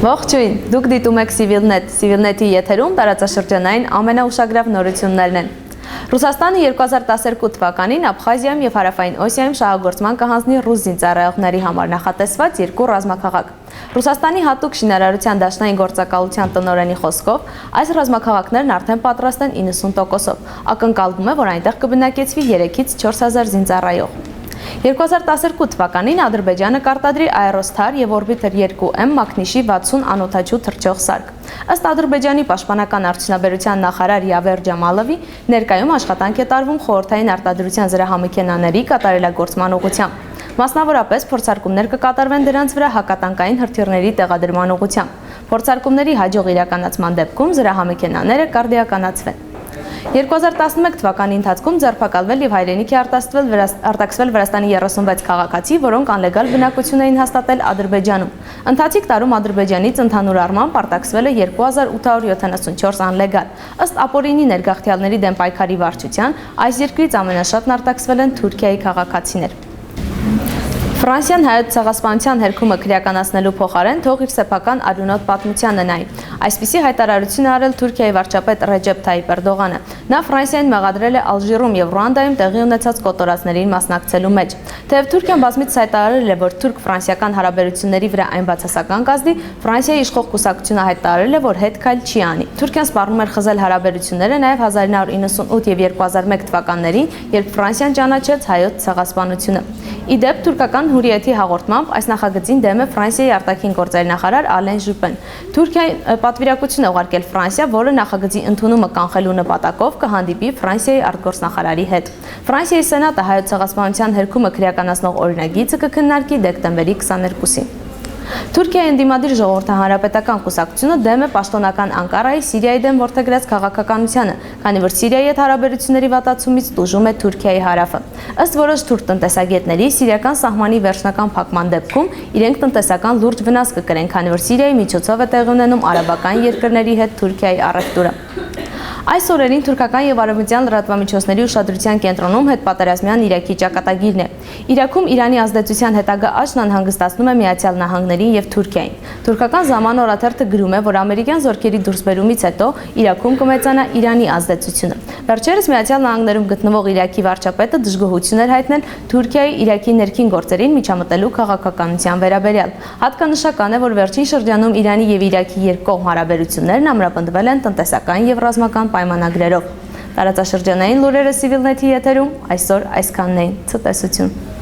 Ողջույն, դուք դիտում եք Civilnet, Civilnet-ի եթերում տարածաշրջանային ամենաուշագրավ նորություններն են։ Ռուսաստանը 2012 թվականին Աբխազիայում եւ Հարավային Օսիայում շահագործման կհանձնի ռուս զինծառայողների համար նախատեսված երկու ռազմաքաղաք։ Ռուսաստանի հատուկ շինարարության դաշնային գործակալության տնօրենի խոսքով, այս ռազմաքաղաքներն արդեն պատրաստ են 90%-ով։ Ակնկալվում է, որ այնտեղ կբնակեցվի 3-ից 4000 զինծառայող։ 2012 թվականին Ադրբեջանը կարտադրի Aerostar եւ Orbiter 2M մակնիշի 60 անօդաչու թռչող սարք։ Ըստ Ադրբեջանի պաշտպանական արդյունաբերության նախարար Յավեր Ջամալովի, ներկայում աշխատանք է տարվում խորհրդային արտադրության զրահամեքենաների կատարելագործման ուղղությամբ։ Մասնավորապես փորձարկումներ կկատարվեն դրանց վրա հակատանկային հրթիռների տեղադրման ուղղությամբ։ Փորձարկումների հաջող իրականացման դեպքում զրահամեքենաները կարդիականացվեն։ 2011 թվականի ընթացքում ձերբակալվել եւ հայրենիքի արտաքսվել Վրաստանի 36 քաղաքացի, որոնք անլեգալ բնակություն էին հաստատել Ադրբեջանում։ Ընթացիկ տարում Ադրբեջանից ընդհանուր առմամբ արտաքսվել է 2874 անլեգալ։ Ըստ ապօրինի ներգաղթյալների դեմ պայքարի վարչության, այս երկրից ամենաշատն արտաքսվել են Թուրքիայի քաղաքացիներ։ Ֆրանսիան հայոց ցեղասպանության հերքումը քրեականացնելու փոխարեն թող իր սեփական արյունոտ պատմությանը նայի։ Այսպիսի հայտարարություն արել Թուրքիայի վարչապետ Ռեջեփ Թայիպ Էրդողանը։ Նա Ֆրանսիային մեղադրել է Ալժիրում եւ Ռուանդայում տեղի ունեցած կոտորածներին մասնակցելու մեջ։ Թեև Թուրքիան բազմիցս հայտարարել է, որ թուրք-ֆրանսիական հարաբերությունների վրա այն բացասական կազդի, Ֆրանսիայի իշխող կուսակցությունը հայտարարել է, որ հետ քայլ չի անի։ Թուրքիան սպառնում էր խզել հարաբերությունները նաեւ 1998 եւ 2001 թվականներին, երբ Ֆրանսիան ճանաչեց հայոց ցեղասպանությունը։ Իդեպ թուրքական Հուրիեթի հաղորդմամբ այս նախագծին դեմ է Ֆրանսիայի արտաքին գործերի նախարար Ալեն Ժուպեն։ Թուրքիայի պատվիրակություն է ուղարկել Ֆրանսիա, որը նախագծի ընդունումը կանխելու նպատակով կհանդիպի Ֆրանսիայի արտգործնախարարի հետ։ Ֆրանսիայի սենատը հայոց ցեղասպանության հերքումը քրեականացնող օրինագիծը կքննարկի դեկտեմբերի 22-ին։ Թուրքիայի ընդդիմադիր ժողովրդահանրապետական կուսակցությունը դեմ է պաշտոնական Անկարայի Սիրիայի դեմ որդեգրած քաղաքականությանը, քանի որ Սիրիայի հետ հարաբերությունների վատացումից տուժում է Թուրքիայի հարավը։ Ըստ որոշ թուրք տնտեսագետների, սիրիական սահմանի վերջնական փակման դեպքում իրենք տնտեսական լուրջ վնաս կկրեն, քանի որ Սիրիայի միջոցով է տեղի ունենում արաբական երկրների հետ Թուրքիայի առևտուրը։ Այս օրերին թուրքական եւ արևմտյան լրատվամիջոցների ուշադրության կենտրոնում հետպատերազմյան Իրաքի ճակատագիրն է։ Իրաքում Իրանի ազդեցության հետագա աճն անհանգստացնում է Միացյալ Նահանգներին եւ Թուրքիային։ Թուրքական Zaman օրաթերթը գրում է, որ ամերիկյան զորքերի դուրսբերումից հետո Իրաքում կմեծանա Իրանի ազդեցությունը։ Վերջերս Միացյալ Նահանգներում գտնվող Իրաքի վարչապետը դժգոհություն էր հայտնել Թուրքիայի Իրաքի ներքին գործերին միջամտելու քաղաքականության վերաբերյալ։ Հատկանշական է, որ վերջին շրջանում Իրանի եւ Իրաքի երկկողմ հարաբերություններն ամրապնդվել են տնտեսական եւ ռազմական պայմանագրերով։ Տարածաշրջանային լուրերը Civilnet-ի եթերում այսօր այսքանն էին։ Ցտեսություն։